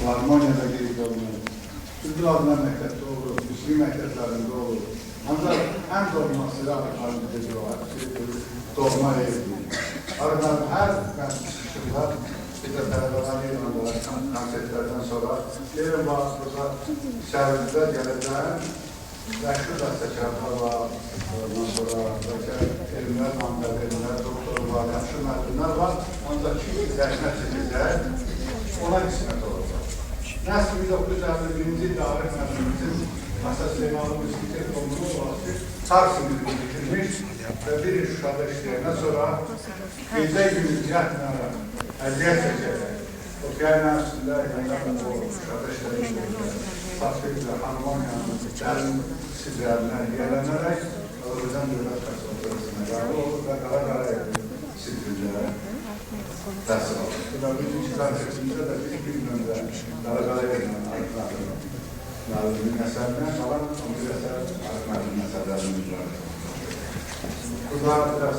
Almanya'da geri dönüyor. Türk adına məktəbdə olur, Müslüm məktəblərində olur. Ancaq ən doğması da Arıqlarımızda var. Doğma evdir. Arıqların hər çıxışında bir də tələbələr yayınlandılar konsertlərdən sonra. Deyirəm, burada şəhərimizdə gələcək məşhur bəstəkarlar var. Ondan sonra elmlər, namilər, elmlər, doktorlar var, yaxşı məzunlar var. Ancaq ki, zəhmət çəkəcək, ona qismət olacaq. Nəsr 1951-ci ildə Arıq məzunumuzun Masas Seymalı Müzikə Komunu olası Tarsimini bitirmiş və bir il Şuşada işləyəndən sonra gecə günü cəhətlə əziyyət çəkərək, o gəlmə üstündə o Şuşada işləyək, Satqıyla, Hanımanyanın dərin sidrərinə gələnərək Azərbaycan Dövlət Konservatoriyasına qəbul olur və Qara sidrində təhsil alır. Və birinci konsertimizdə də bir günündə Qara Arıqlarının müəllimin əsərindən qalan 11 əsər Arıq müəllimin əsərlərinin üzrə. Burada biraz